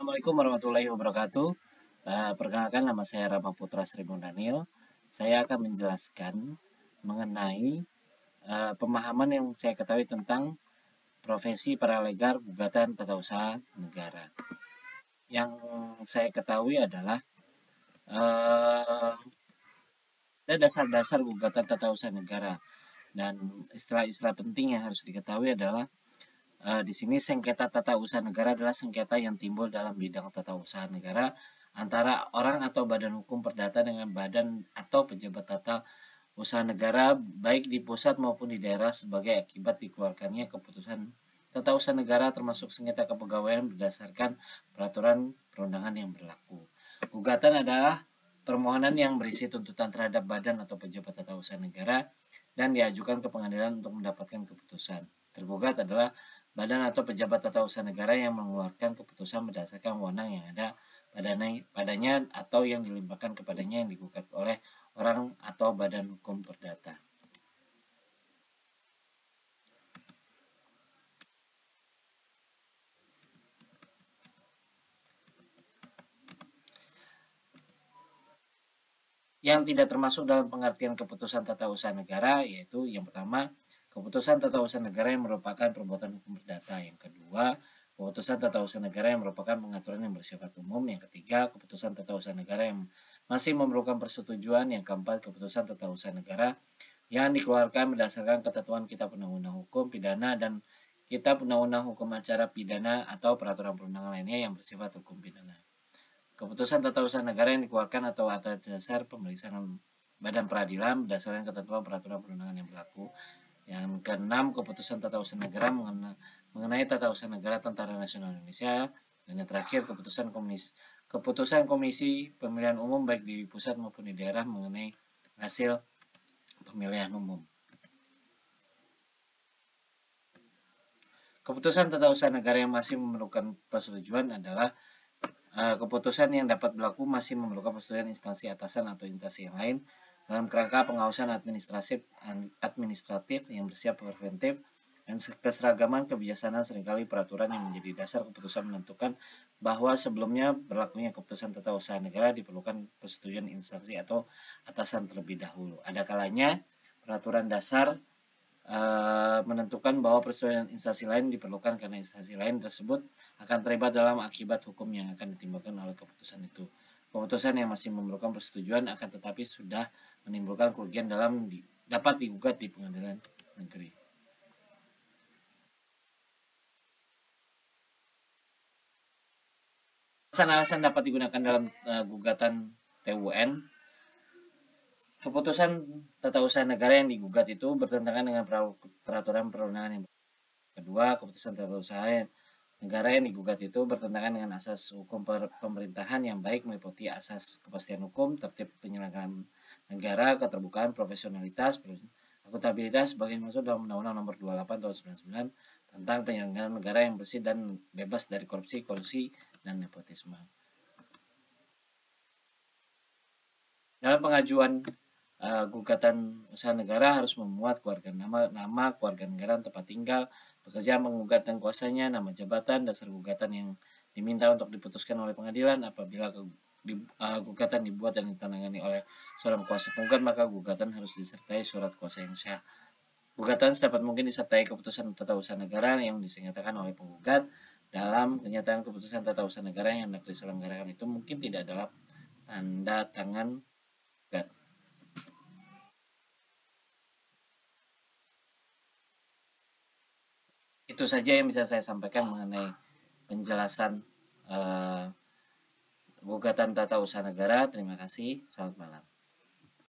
Assalamualaikum warahmatullahi wabarakatuh. Perkenalkan, nama saya Rama Putra Srimun Daniel. Saya akan menjelaskan mengenai pemahaman yang saya ketahui tentang profesi paralegal gugatan tata usaha negara. Yang saya ketahui adalah ada dasar-dasar gugatan tata usaha negara, dan istilah-istilah penting yang harus diketahui adalah di sini sengketa tata usaha negara adalah sengketa yang timbul dalam bidang tata usaha negara antara orang atau badan hukum perdata dengan badan atau pejabat tata usaha negara baik di pusat maupun di daerah sebagai akibat dikeluarkannya keputusan tata usaha negara, termasuk sengketa kepegawaian berdasarkan peraturan perundangan yang berlaku. Gugatan adalah permohonan yang berisi tuntutan terhadap badan atau pejabat tata usaha negara dan diajukan ke pengadilan untuk mendapatkan keputusan. Tergugat adalah badan atau pejabat tata usaha negara yang mengeluarkan keputusan berdasarkan wewenang yang ada padanya atau yang dilimpahkan kepadanya yang digugat oleh orang atau badan hukum perdata. Yang tidak termasuk dalam pengertian keputusan tata usaha negara yaitu yang pertama, keputusan tata usaha negara yang merupakan perbuatan hukum perdata. Yang kedua, keputusan tata usaha negara yang merupakan pengaturan yang bersifat umum. Yang ketiga, keputusan tata usaha negara yang masih memerlukan persetujuan. Yang keempat, keputusan tata usaha negara yang dikeluarkan berdasarkan ketentuan Kitab Undang-Undang Hukum Pidana dan Kitab Undang-Undang Hukum Acara Pidana atau peraturan perundangan lainnya yang bersifat hukum pidana. Keputusan tata usaha negara yang dikeluarkan atau atas dasar pemeriksaan badan peradilan berdasarkan ketentuan peraturan perundangan yang berlaku. Yang keenam, keputusan tata usaha negara mengenai tata usaha negara Tentara Nasional Indonesia. Dan yang terakhir, keputusan komisi pemilihan umum baik di pusat maupun di daerah mengenai hasil pemilihan umum. Keputusan tata usaha negara yang masih memerlukan persetujuan adalah keputusan yang dapat berlaku masih memerlukan persetujuan instansi atasan atau instansi yang lain dalam kerangka pengawasan administratif yang bersifat preventif dan keseragaman kebijaksanaan seringkali peraturan yang menjadi dasar keputusan menentukan bahwa sebelumnya berlakunya keputusan tata usaha negara diperlukan persetujuan instansi atau atasan terlebih dahulu. Ada kalanya peraturan dasar menentukan bahwa persetujuan instansi lain diperlukan karena instansi lain tersebut akan terlibat dalam akibat hukum yang akan ditimbulkan oleh keputusan itu. Keputusan yang masih memerlukan persetujuan akan tetapi sudah menimbulkan kerugian dapat digugat di pengadilan negeri. Alasan-alasan dapat digunakan dalam gugatan TUN. Keputusan tata usaha negara yang digugat itu bertentangan dengan peraturan perundangan yang kedua. Keputusan tata usaha negara yang digugat itu bertentangan dengan asas hukum pemerintahan yang baik meliputi asas kepastian hukum, tertib penyelenggaraan negara, keterbukaan, profesionalitas, akuntabilitas sebagai dimaksud dalam Undang-Undang Nomor 28 Tahun 99 tentang penyelenggaraan negara yang bersih dan bebas dari korupsi, kolusi, dan nepotisme. Dalam pengajuan gugatan usaha negara harus memuat nama keluarga negara, tempat tinggal, pekerjaan menggugat dan kuasanya, nama jabatan, dasar gugatan yang diminta untuk diputuskan oleh pengadilan. Apabila gugatan dibuat dan ditandatangani oleh seorang kuasa penggugat, maka gugatan harus disertai surat kuasa yang sah. Gugatan sedapat mungkin disertai keputusan tata usaha negara yang disengketakan oleh penggugat. Dalam kenyataan keputusan tata usaha negara yang hendak diselenggarakan itu mungkin tidak adalah tanda tangan penggugat. Itu saja yang bisa saya sampaikan mengenai penjelasan gugatan tata usaha negara. Terima kasih. Selamat malam.